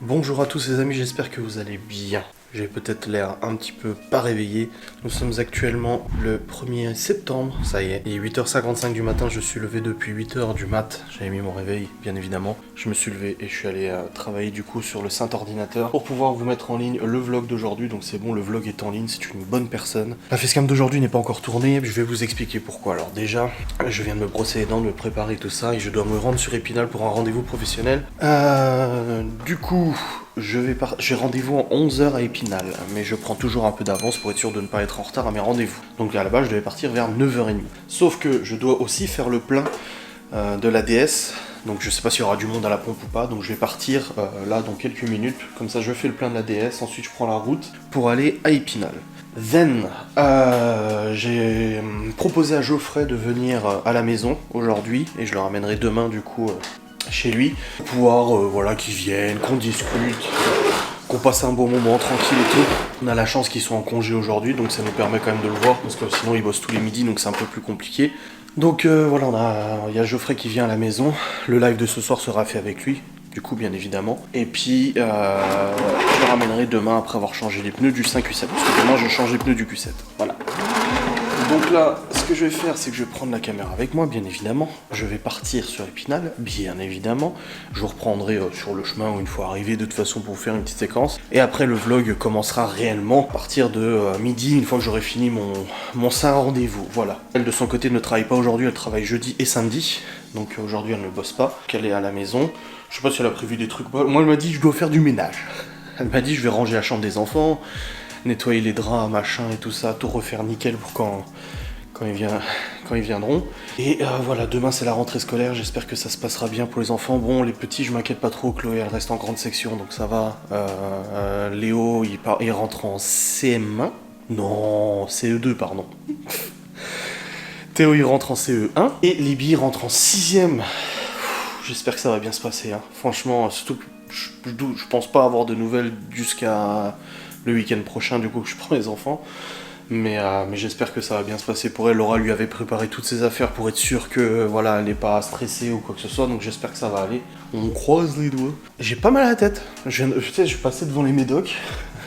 Bonjour à tous les amis, j'espère que vous allez bien. J'ai peut-être l'air un petit peu pas réveillé. Nous sommes actuellement le 1er septembre, ça y est. Il est 8h55 du matin, je suis levé depuis 8h du mat. J'avais mis mon réveil, bien évidemment. Je me suis levé et je suis allé travailler du coup sur le saint ordinateur pour pouvoir vous mettre en ligne le vlog d'aujourd'hui. Donc c'est bon, le vlog est en ligne, c'est une bonne personne. La facecam d'aujourd'hui n'est pas encore tournée, je vais vous expliquer pourquoi. Alors déjà, je viens de me brosser les dents, de me préparer tout ça et je dois me rendre sur Épinal pour un rendez-vous professionnel. Du coup... J'ai rendez-vous en 11h à Épinal, mais je prends toujours un peu d'avance pour être sûr de ne pas être en retard à mes rendez-vous. Donc à la base, je devais partir vers 9h30. Sauf que je dois aussi faire le plein de la DS, donc je sais pas s'il y aura du monde à la pompe ou pas, donc je vais partir là dans quelques minutes. Comme ça, je fais le plein de la DS, ensuite je prends la route pour aller à Épinal. Then, j'ai proposé à Geoffrey de venir à la maison aujourd'hui, et je le ramènerai demain du coup... chez lui, pour pouvoir, voilà, qu'ils viennent, qu'on discute, qu'on passe un bon moment tranquille et tout. On a la chance qu'ils soient en congé aujourd'hui, donc ça nous permet quand même de le voir, parce que sinon ils bossent tous les midis, donc c'est un peu plus compliqué. Donc voilà, il y a Geoffrey qui vient à la maison, le live de ce soir sera fait avec lui, du coup bien évidemment. Et puis, je le ramènerai demain après avoir changé les pneus du 5 Q7, parce que demain je change les pneus du Q7, voilà. Donc là, ce que je vais faire, c'est que je vais prendre la caméra avec moi, bien évidemment. Je vais partir sur Épinal, bien évidemment. Je vous reprendrai sur le chemin une fois arrivé, de toute façon, pour vous faire une petite séquence. Et après, le vlog commencera réellement à partir de midi, une fois que j'aurai fini mon saint rendez-vous. Voilà. Elle, de son côté, ne travaille pas aujourd'hui, elle travaille jeudi et samedi. Donc aujourd'hui, elle ne bosse pas, qu'elle est à la maison. Je sais pas si elle a prévu des trucs. Moi, elle m'a dit, je dois faire du ménage. Elle m'a dit, je vais ranger la chambre des enfants, nettoyer les draps, machin et tout ça, tout refaire nickel pour quand ils viendront. Et voilà, demain c'est la rentrée scolaire, j'espère que ça se passera bien pour les enfants. Bon, les petits, je m'inquiète pas trop, Chloé elle reste en grande section, donc ça va. Léo, il rentre en CM1. Non, CE2, pardon. Théo, il rentre en CE1. Et Libby rentre en 6ème. J'espère que ça va bien se passer, hein. Franchement, surtout que je pense pas avoir de nouvelles jusqu'à le week-end prochain, du coup, que je prends les enfants. Mais j'espère que ça va bien se passer pour elle. Laura lui avait préparé toutes ses affaires pour être sûre que voilà, elle n'est pas stressée ou quoi que ce soit, donc j'espère que ça va aller. On croise les doigts. J'ai pas mal à la tête. Je suis passé devant les médocs,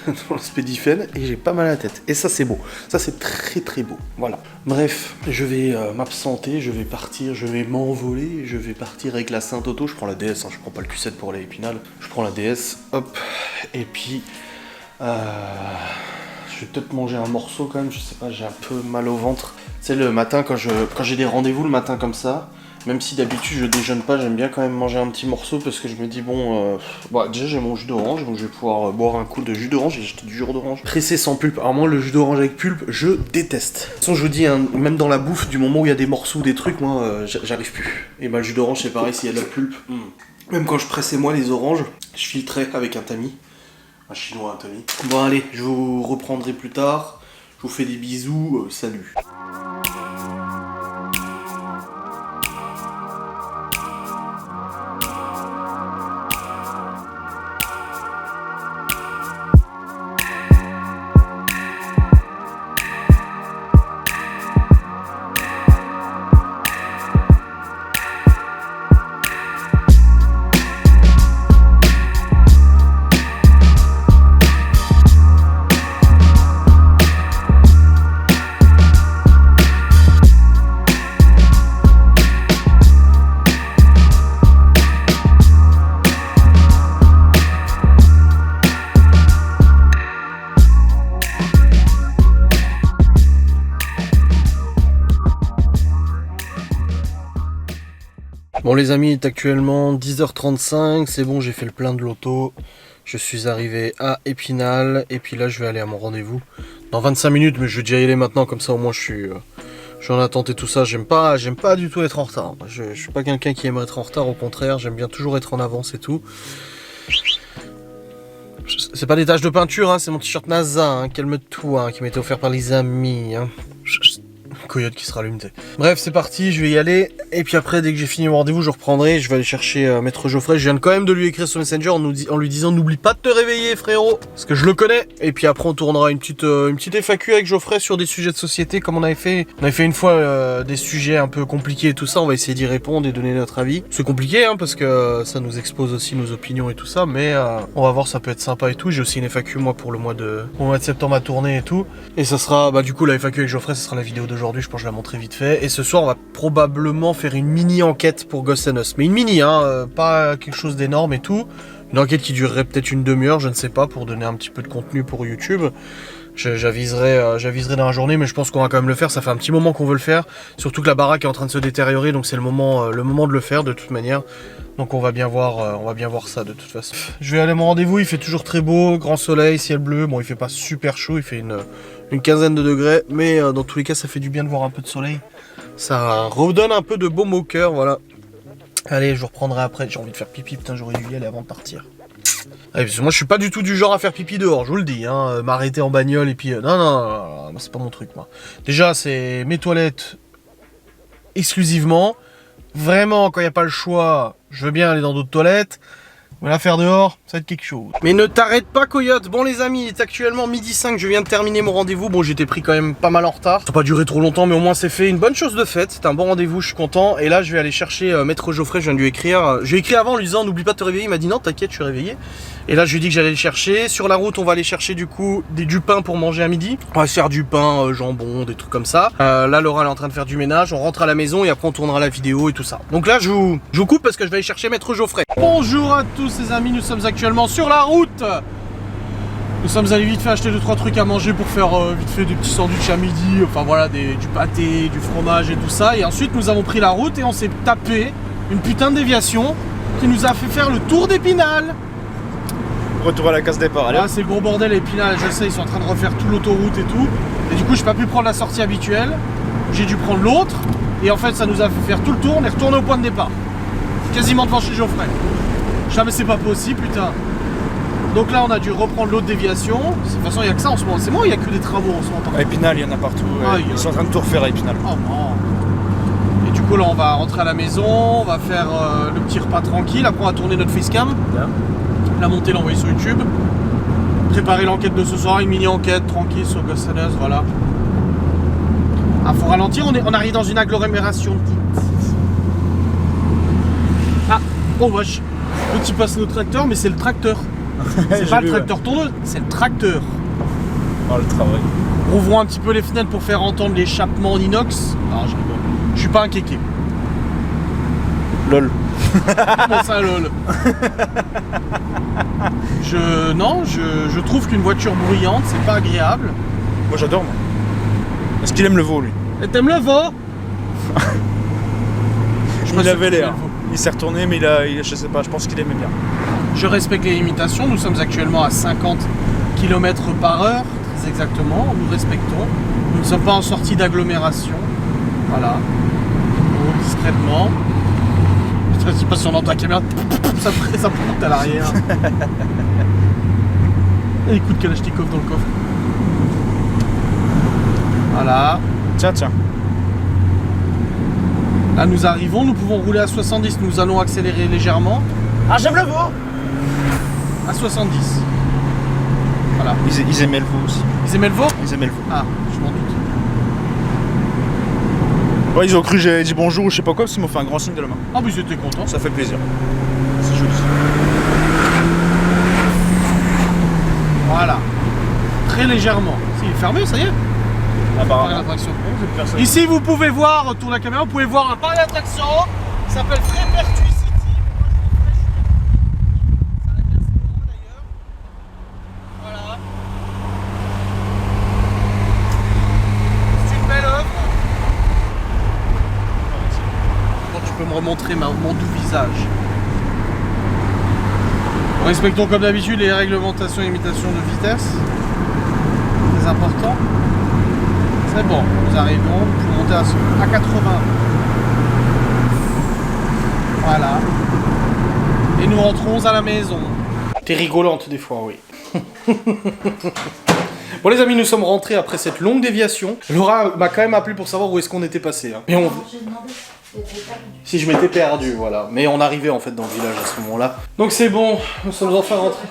devant le Spédifen, et j'ai pas mal à la tête. Et ça c'est beau. Ça c'est très très beau. Voilà. Bref, je vais m'absenter, je vais partir, je vais m'envoler, je vais partir avec la Saint-Auto. Je prends la DS, hein, je prends pas le Q7 pour aller à Épinal. Je prends la DS, hop, et puis... je vais peut-être manger un morceau quand même, je sais pas, j'ai un peu mal au ventre. Tu sais, le matin, quand j'ai des rendez-vous le matin comme ça, même si d'habitude je déjeune pas, j'aime bien quand même manger un petit morceau parce que je me dis, bon, déjà j'ai mon jus d'orange, donc je vais pouvoir boire un coup de jus d'orange, j'ai acheté du jus d'orange pressé sans pulpe. Alors moi, le jus d'orange avec pulpe, je déteste. De toute façon, je vous dis, hein, même dans la bouffe, du moment où il y a des morceaux, des trucs, moi, j'arrive plus. Et bah, le jus d'orange, c'est pareil, s'il y a de la pulpe. Même quand je pressais moi les oranges, je filtrais avec un tamis. Un chinois, Anthony. Bon allez, je vous reprendrai plus tard. Je vous fais des bisous, salut. Bon les amis, il est actuellement 10h35, c'est bon, j'ai fait le plein de l'auto. Je suis arrivé à Épinal, et puis là je vais aller à mon rendez-vous dans 25 minutes, mais je vais déjà y aller maintenant, comme ça au moins je suis en attente et tout ça. J'aime pas du tout être en retard. Je suis pas quelqu'un qui aimerait être en retard, au contraire, j'aime bien toujours être en avance et tout. C'est pas des taches de peinture, hein, c'est mon t-shirt NASA, hein, calme-toi, hein, qui m'a été offert par les amis. Hein. Coyote qui se rallume. Bref, c'est parti, je vais y aller. Et puis après, dès que j'ai fini mon rendez-vous, je reprendrai. Je vais aller chercher Maître Geoffrey. Je viens quand même de lui écrire sur Messenger en lui disant n'oublie pas de te réveiller, frérot. Parce que je le connais. Et puis après, on tournera une petite FAQ avec Geoffrey sur des sujets de société comme on avait fait. On avait fait une fois des sujets un peu compliqués et tout ça. On va essayer d'y répondre et donner notre avis. C'est compliqué, hein, parce que ça nous expose aussi nos opinions et tout ça. Mais on va voir, ça peut être sympa et tout. J'ai aussi une FAQ, moi, pour le mois de septembre à tourner et tout. Et ça sera, bah, du coup, la FAQ avec Geoffrey, ça sera la vidéo d'aujourd'hui. Je pense que je vais la montrer vite fait. Et ce soir, on va probablement faire une mini-enquête pour Ghost and Us. Mais une mini, hein, pas quelque chose d'énorme et tout. Une enquête qui durerait peut-être une demi-heure, je ne sais pas, pour donner un petit peu de contenu pour YouTube. J'aviserai dans la journée, mais je pense qu'on va quand même le faire. Ça fait un petit moment qu'on veut le faire. Surtout que la baraque est en train de se détériorer, donc c'est le moment de le faire de toute manière. Donc on va bien voir ça de toute façon. Je vais aller à mon rendez-vous, il fait toujours très beau, grand soleil, ciel bleu. Bon, il fait pas super chaud, il fait une quinzaine de degrés, mais dans tous les cas, ça fait du bien de voir un peu de soleil. Ça redonne un peu de baume au cœur, voilà. Allez, je vous reprendrai après. J'ai envie de faire pipi, putain, j'aurais dû y aller avant de partir. Allez, parce que moi, je suis pas du tout du genre à faire pipi dehors, je vous le dis, hein. M'arrêter en bagnole et puis... Non, c'est pas mon truc, moi. Déjà, c'est mes toilettes exclusivement. Vraiment, quand il n'y a pas le choix, je veux bien aller dans d'autres toilettes. Mais la faire dehors, ça va être quelque chose. Mais ne t'arrête pas, Coyote. Bon, les amis, il est actuellement 12h05. Je viens de terminer mon rendez-vous. Bon, j'étais pris quand même pas mal en retard. Ça n'a pas duré trop longtemps, mais au moins c'est fait. Une bonne chose de faite. C'était un bon rendez-vous, je suis content. Et là, je vais aller chercher Maître Geoffrey. Je viens de lui écrire. Je lui ai écrit avant en lui disant n'oublie pas de te réveiller. Il m'a dit non, t'inquiète, je suis réveillé. Et là, je lui ai dit que j'allais le chercher. Sur la route, on va aller chercher du coup du pain pour manger à midi. On va se faire du pain, jambon, des trucs comme ça. Là, Laura, elle est en train de faire du ménage. On rentre à la maison et après, on tournera la vidéo et tout ça. Donc là, je vous coupe parce que je vais aller chercher Maître Geoffrey. Bonjour à tous, les amis. Nous sommes actuellement sur la route. Nous sommes allés vite fait acheter 2-3 trucs à manger pour faire vite fait des petits sandwichs à midi. Enfin voilà, du pâté, du fromage et tout ça. Et ensuite, nous avons pris la route et on s'est tapé une putain de déviation qui nous a fait faire le tour d'Épinal. Retour à la case départ, allez. Ah, c'est le gros bordel, Épinal, je sais, ils sont en train de refaire toute l'autoroute et tout. Et du coup, j'ai pas pu prendre la sortie habituelle. J'ai dû prendre l'autre. Et en fait, ça nous a fait faire tout le tour. On est retourné au point de départ. Quasiment devant chez Geoffrey. Jamais c'est pas possible, putain. Donc là, on a dû reprendre l'autre déviation. De toute façon, il n'y a que ça en ce moment. C'est moi, il n'y a que des travaux en ce moment. À Épinal, il y en a partout. Ils sont en train de tout refaire à Épinal. Oh non. Et du coup, là, on va rentrer à la maison. On va faire le petit repas tranquille. Après, on va tourner notre facecam. Yeah. La monter, l'envoyer sur YouTube. Préparer l'enquête de ce soir. Une mini-enquête tranquille sur Ghost and Us, voilà. Ah, faut ralentir. On arrive dans une agglomération. Ah, oh wesh. Petit passe nos tracteurs, mais c'est le tracteur. C'est pas le tracteur tourneuse, c'est le tracteur. Oh, le travail. Rouvrons un petit peu les fenêtres pour faire entendre l'échappement en inox. Non, je suis pas un kéké. Lol. Comment ça, lol? Je trouve qu'une voiture bruyante, c'est pas agréable. Moi, j'adore, moi. Est-ce qu'il aime le veau, lui? Et t'aimes le veau? Il avait l'air. Il s'est retourné, mais je sais pas, je pense qu'il aimait bien. Je respecte les limitations, nous sommes actuellement à 50 km/h, très exactement, nous respectons. Nous ne sommes pas en sortie d'agglomération. Voilà. Donc, discrètement. Je ne sais pas si on entend la caméra, ça monte à l'arrière. Et écoute Kalachnikov dans le coffre. Voilà. Tiens. Là nous arrivons, nous pouvons rouler à 70, nous allons accélérer légèrement. Ah, j'aime le veau! À 70. Voilà. Ils aimaient le veau aussi. Ils aimaient le veau? Ils aimaient le veau. Ah, je m'en doute. Ouais, ils ont cru que j'avais dit bonjour ou je sais pas quoi, parce qu'ils m'ont fait un grand signe de la main. Ah, mais ils étaient contents. Ça fait plaisir. C'est joli. Voilà. Très légèrement. Il est fermé, ça y est? Ah bah, ici, vous pouvez voir, autour de la caméra, vous pouvez voir un parc d'attraction. Il s'appelle Frépertuis City. Voilà. C'est une belle œuvre. Bon, tu peux me remontrer mon doux visage. Respectons comme d'habitude les réglementations et limitations de vitesse. Très important. C'est bon, nous arrivons, nous pouvons monter à 80. Voilà. Et nous rentrons à la maison. T'es rigolante des fois, oui. Bon les amis, nous sommes rentrés après cette longue déviation. Laura m'a quand même appelé pour savoir où est-ce qu'on était passé. Hein. Et on... Si je m'étais perdu, voilà. Mais on arrivait en fait dans le village à ce moment-là. Donc c'est bon, nous sommes enfin rentrés.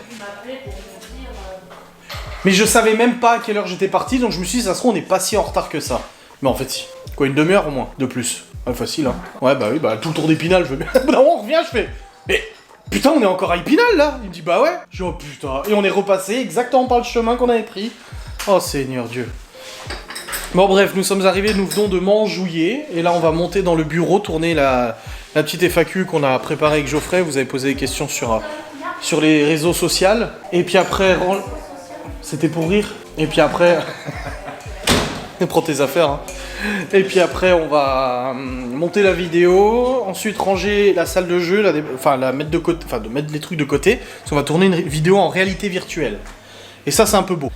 Mais je savais même pas à quelle heure j'étais parti, donc je me suis dit, ça se trouve, on n'est pas si en retard que ça. Mais en fait, si. Quoi, une demi-heure au moins, de plus. Ouais, facile, hein. Ouais, bah oui, bah tout le tour d'Épinal, je veux bien. Non, on revient, je fais. Mais putain, on est encore à Épinal là. Il me dit, bah ouais. Je dis, oh putain. Et on est repassé exactement par le chemin qu'on avait pris. Oh Seigneur Dieu. Bon, bref, nous sommes arrivés, nous venons de Montjouillet. Et là, on va monter dans le bureau, tourner la petite FAQ qu'on a préparée avec Geoffrey. Vous avez posé des questions sur les réseaux sociaux. Et puis après. C'était pour rire. Et puis après... Prends tes affaires. Hein. Et puis après, on va monter la vidéo. Ensuite, ranger la salle de jeu. La mettre de côté. Enfin, de mettre les trucs de côté. Parce qu'on va tourner une vidéo en réalité virtuelle. Et ça, c'est un peu beau.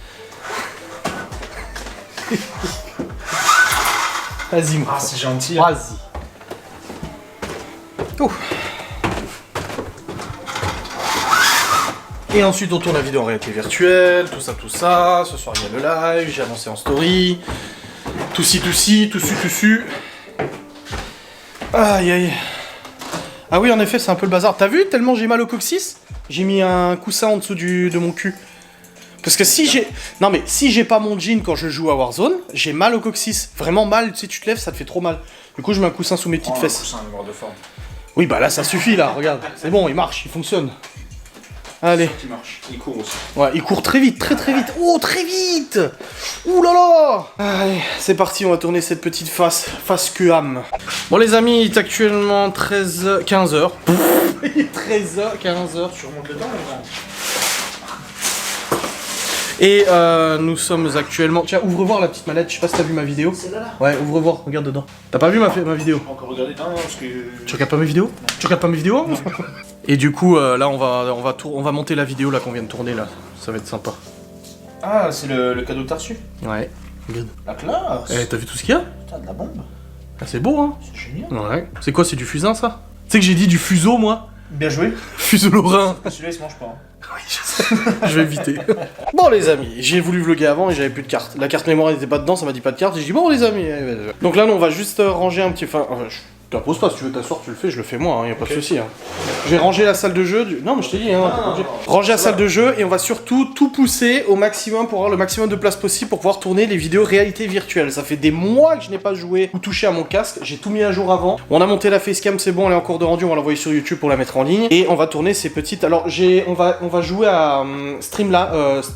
Vas-y, moi. Ah, c'est gentil. Vas-y. Oh. Et ensuite on tourne la vidéo en réalité virtuelle, tout ça. Ce soir il y a le live, j'ai annoncé en story. Tout ci. Aïe aïe. Ah oui en effet c'est un peu le bazar. T'as vu tellement j'ai mal au coccyx, j'ai mis un coussin en dessous de mon cul. Parce que si j'ai... Non mais si j'ai pas mon jean quand je joue à Warzone, j'ai mal au coccyx. Vraiment mal, tu sais tu te lèves ça te fait trop mal. Du coup je mets un coussin sous mes petites fesses. Un coussin de forme. Oui bah là ça suffit là, regarde. C'est bon il marche, il fonctionne. Allez. Qui marche. Il court aussi. Ouais, il court très vite, très vite. Oh, très vite. Ouh là là. Allez, c'est parti, on va tourner cette petite face que âme. Bon les amis, il est actuellement 15h. Il est 13h, 15h. Tu remontes le temps maintenant. Et nous sommes actuellement... Tiens, ouvre voir la petite mallette, je sais pas si t'as vu ma vidéo. C'est là. Ouais, ouvre voir, regarde dedans. T'as pas vu ma vidéo? Pas encore regardé, non, parce que... Tu regardes pas mes vidéos? Tu regardes pas mes vidéos? Et du coup, là, on va monter la vidéo là qu'on vient de tourner là. Ça va être sympa. Ah, c'est le cadeau que t'as reçu. Ouais. Regarde. La classe. Eh, t'as vu tout ce qu'il y a? Putain, de la bombe. Ah, c'est beau, hein? C'est génial. Ouais. C'est quoi, c'est du fusain, ça? Tu sais que j'ai dit du fuseau, moi? Bien joué. Fuseau lorrain. Celui-là, il se mange pas. Hein. Oui, je sais. Je vais éviter. Bon, les amis, j'ai voulu vlogger avant et j'avais plus de carte. La carte mémoire n'était pas dedans, ça m'a dit pas de carte. Et j'ai dit, bon, les amis. Donc là, nous, on va juste ranger un petit... Enfin, je t'impose pas, si tu veux t'asseoir, tu le fais, je le fais moi, hein, y a pas de souci. Hein. Je vais ranger la salle de jeu. Non, mais je t'ai dit, hein, ranger la salle de jeu et on va surtout tout pousser au maximum pour avoir le maximum de place possible pour pouvoir tourner les vidéos réalité virtuelle. Ça fait des mois que je n'ai pas joué ou touché à mon casque, j'ai tout mis à jour avant. On a monté la facecam, c'est bon, elle est en cours de rendu, on va l'envoyer sur YouTube pour la mettre en ligne. Et on va tourner ces petites. Alors, on va jouer à Streamlab,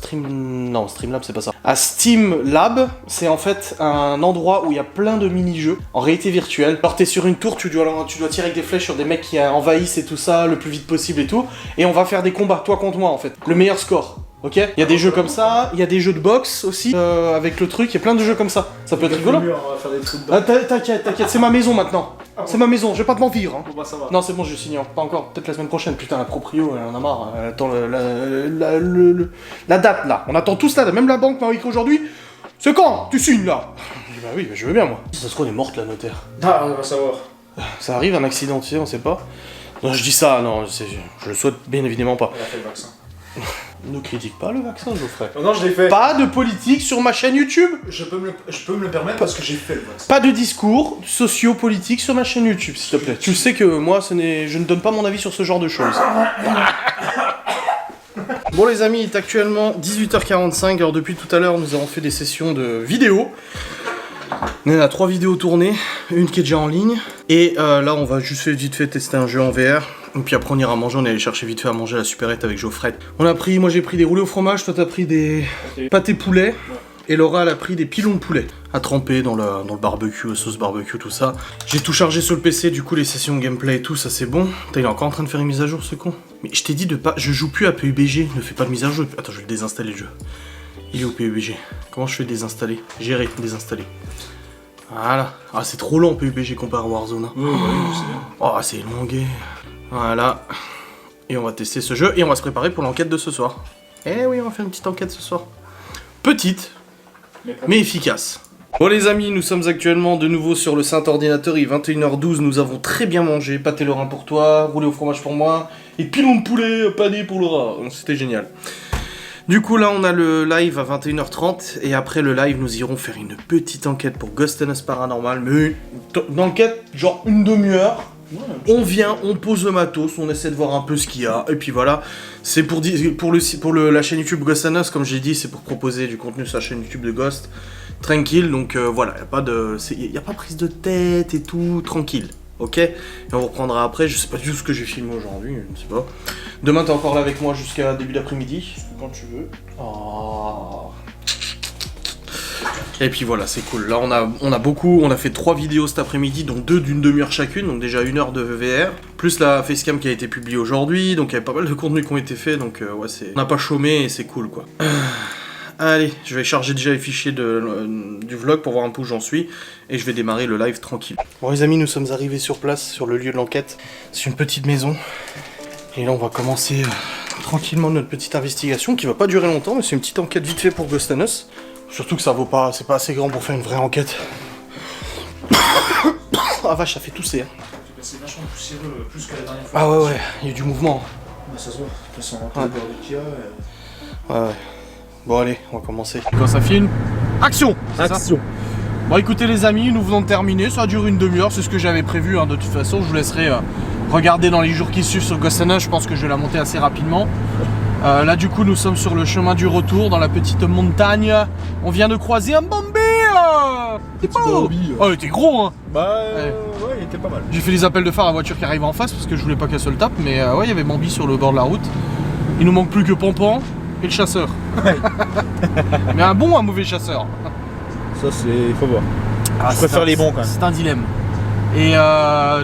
c'est pas ça. À Steam Lab, c'est en fait un endroit où il y a plein de mini-jeux en réalité virtuelle. Alors, t'es sur une tour, tu dois tirer avec des flèches sur des mecs qui envahissent et tout ça le plus vite possible et tout. Et on va faire des combats, toi contre moi en fait. Le meilleur score. Ok? Il y a des jeux comme ça, il y a des jeux de boxe aussi, avec le truc, il y a plein de jeux comme ça. Ça peut être rigolo. T'inquiète, c'est ma maison maintenant. C'est ma maison, je vais pas te mentir. Hein. Bon bah ça va. Non, c'est bon, je signe. Pas encore, peut-être la semaine prochaine. Putain, la proprio, elle en a marre. Elle attend la date là. On attend tous là, même la banque m'a écrit aujourd'hui. C'est quand? Tu signes là? Je dis bah oui, je veux bien moi. Ça se trouve, elle est morte la notaire. Ah, on va savoir. Ça arrive, un accident, tu sais, on sait pas. Non, je dis ça, non, je le souhaite bien évidemment pas. Elle a fait le vaccin. Ne critique pas le vaccin, Geoffrey. Non, je l'ai fait. Pas de politique sur ma chaîne YouTube. Je peux me le permettre parce que j'ai fait le vaccin. Pas de discours socio-politique sur ma chaîne YouTube, s'il te plaît. Tu sais que moi, je ne donne pas mon avis sur ce genre de choses. Bon les amis, il est actuellement 18h45. Alors depuis tout à l'heure, nous avons fait des sessions de vidéos. On a 3 vidéos tournées, une qui est déjà en ligne. Et là, on va juste vite fait tester un jeu en VR. Et puis après, on ira manger. On est allé chercher vite fait à manger à la supérette avec Geoffrey. Moi j'ai pris des roulés au fromage. Toi, t'as pris des pâtés poulet. Ouais. Et Laura, elle a pris des pilons de poulet à tremper dans le barbecue, sauce barbecue, tout ça. J'ai tout chargé sur le PC. Du coup, les sessions de gameplay et tout, ça c'est bon. Putain, il est encore en train de faire une mise à jour, ce con. Mais je t'ai dit de pas. Je joue plus à PUBG. Ne fais pas de mise à jour. Attends, je vais le désinstaller le jeu. Il est au PUBG. Comment je fais désinstaller? Gérer, désinstaller. Voilà. Ah, c'est trop long PUBG comparé à Warzone. Hein. Oui, je sais bien. Oh, c'est longué. Voilà. Et on va tester ce jeu et on va se préparer pour l'enquête de ce soir. Eh oui, on va faire une petite enquête ce soir. Petite, mais efficace. Bon les amis, nous sommes actuellement de nouveau sur le saint ordinateur, il est 21h12, nous avons très bien mangé, pâté lorrain pour toi, roulé au fromage pour moi, et pilon de poulet pané pour Laura, c'était génial. Du coup, là, on a le live à 21h30. Et après le live, nous irons faire une petite enquête pour Ghost and Us Paranormal. Mais une enquête, genre une demi-heure. On vient, on pose le matos, on essaie de voir un peu ce qu'il y a. Et puis voilà. C'est pour la chaîne YouTube Ghost and Us, comme j'ai dit, c'est pour proposer du contenu sur la chaîne YouTube de Ghost. Tranquille, donc voilà, y a pas prise de tête et tout, tranquille. Ok, et on reprendra après. Je sais pas du tout ce que j'ai filmé aujourd'hui, je ne sais pas. Demain, t'es encore là avec moi jusqu'à début d'après-midi. Quand tu veux. Oh. Et puis voilà, c'est cool. Là, on a fait 3 vidéos cet après-midi, dont 2 d'une demi-heure chacune, donc déjà 1 heure de VR. Plus la facecam qui a été publiée aujourd'hui, donc il y avait pas mal de contenus qui ont été faits, donc ouais, on n'a pas chômé et c'est cool quoi. Allez, je vais charger déjà les fichiers du vlog pour voir un peu où j'en suis. Et je vais démarrer le live tranquille. Bon les amis, nous sommes arrivés sur place, sur le lieu de l'enquête. C'est une petite maison. Et là on va commencer tranquillement notre petite investigation qui va pas durer longtemps. Mais c'est une petite enquête vite fait pour Ghost and Us. Surtout que c'est pas assez grand pour faire une vraie enquête. Ah vache, ça fait tousser. Hein. C'est vachement poussiéreux, plus que la dernière fois. Ah ouais, il y a du mouvement. Bah, ça se voit, de toute façon, on a peur de Kia. Ouais. Bon allez, on va commencer. Quand ça filme, action. Action. Bon écoutez les amis, nous venons de terminer, ça dure une demi-heure, c'est ce que j'avais prévu hein, de toute façon, je vous laisserai regarder dans les jours qui suivent sur Ghost and Us, je pense que je vais la monter assez rapidement. Là du coup nous sommes sur le chemin du retour, dans la petite montagne, on vient de croiser un Bambi. T'es pas oh il était gros hein. Bah ouais, il était pas mal. J'ai fait les appels de phare à la voiture qui arrive en face parce que je voulais pas qu'elle se le tape, mais ouais il y avait Bambi sur le bord de la route. Il nous manque plus que Pampan et le chasseur. Ouais. Mais un bon ou un mauvais chasseur? Ça c'est... il faut voir. Ah, je préfère les bons quand même. C'est un dilemme. Et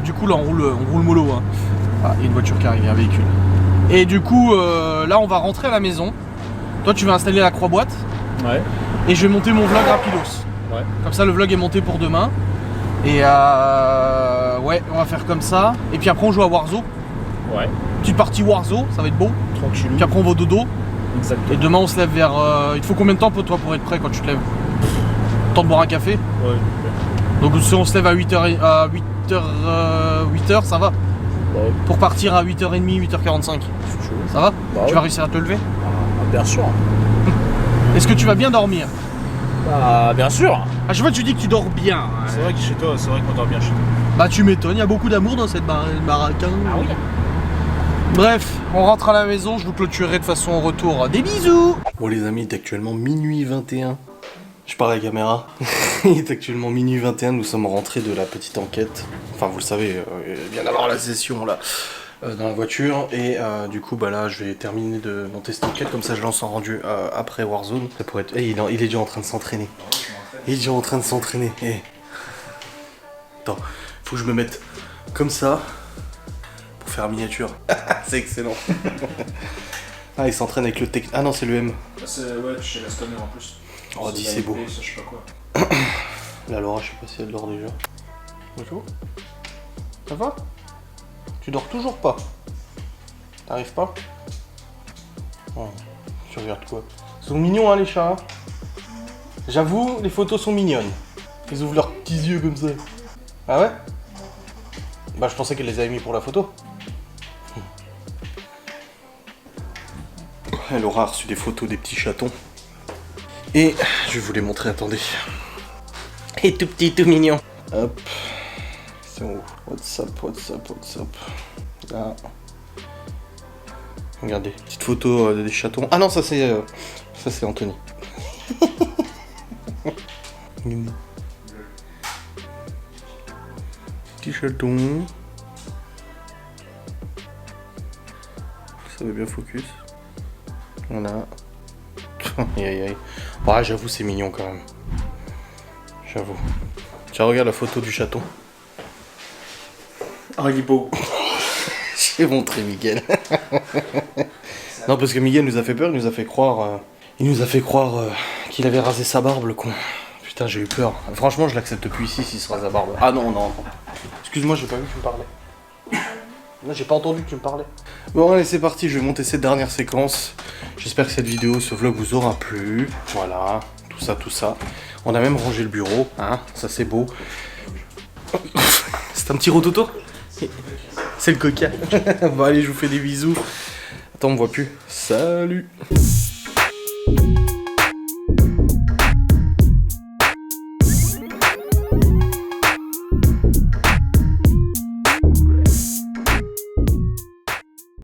du coup là on roule mollo hein. Ah, il y a une voiture qui arrive, il y a un véhicule. Et du coup là on va rentrer à la maison. Toi tu vas installer la croix-boîte. Ouais. Et je vais monter mon vlog rapidos. Ouais. Comme ça le vlog est monté pour demain. Et ouais on va faire comme ça. Et puis après on joue à Warzone. Ouais. Petite partie Warzone, ça va être beau. Tranquille. Puis après on va au dodo. Exactement. Et demain on se lève vers... il te faut combien de temps pour toi pour être prêt quand tu te lèves? Temps de boire un café? Ouais. Donc si on se lève à 8h, 8h ça va? Ouais. Pour partir à 8h30, 8h45. C'est chaud. Ça va? Bah Tu ouais. vas réussir à te lever? Bien sûr. Est-ce que tu vas bien dormir? Bah bien sûr. Ah je vois que tu dis que tu dors bien. C'est vrai que chez toi, c'est vrai qu'on dort bien chez toi. Bah tu m'étonnes, il y a beaucoup d'amour dans cette baraque. Hein. Ah oui. Bref, on rentre à la maison, je vous clôturerai de façon au retour. Des bisous! Bon les amis, il est actuellement minuit 21. Je pars à la caméra. Il est actuellement minuit 21, nous sommes rentrés de la petite enquête. Enfin vous le savez, il vient d'avoir la session là, dans la voiture. Et du coup bah là je vais terminer de monter cette enquête, comme ça je lance en rendu après Warzone. Ça pourrait être... Hey, il est déjà en train de s'entraîner. Il est déjà en train de s'entraîner. Hey. Attends, faut que je me mette comme ça. Pour faire miniature. C'est excellent. Ah il s'entraîne avec le tech... Ah non c'est le M. C'est ouais, chez la Stoner en plus. Oh dis c'est beau. Ça, je sais pas quoi. La Laura, je sais pas si elle dort déjà. Bonjour. Ça va? Tu dors toujours pas? T'arrives pas? Oh, tu regardes quoi? Ils sont mignons hein les chats. Hein, j'avoue, les photos sont mignonnes. Ils ouvrent leurs petits yeux comme ça. Ah ouais? Bah je pensais qu'elle les avait mis pour la photo. Elle aura reçu des photos des petits chatons. Et je vais vous les montrer, attendez. Et tout petit, tout mignon. Hop. C'est où? What's up, what's up, what's up. Là. Regardez, petite photo des chatons. Ah non, ça c'est Anthony. Petit chaton. Ça va bien focus. Voilà. Aïe aïe aïe. Ouais, j'avoue, c'est mignon quand même. J'avoue. Tiens, regarde la photo du chaton. Ah, il est beau. J'ai montré Miguel. Non, parce que Miguel nous a fait peur, il nous a fait croire. Qu'il avait rasé sa barbe, le con. Putain, j'ai eu peur. Franchement, je l'accepte plus ici s'il se rase la barbe. Ah non, non. Excuse-moi, j'ai pas vu que tu me parlais. Non, j'ai pas entendu que tu me parlais. Bon, allez, c'est parti, je vais monter cette dernière séquence. J'espère que cette vidéo, ce vlog vous aura plu. Voilà, tout ça. On a même rangé le bureau, hein, ça c'est beau. C'est un petit rototo? C'est le coquin. Bon, allez, je vous fais des bisous. Attends, on me voit plus. Salut! Ciao.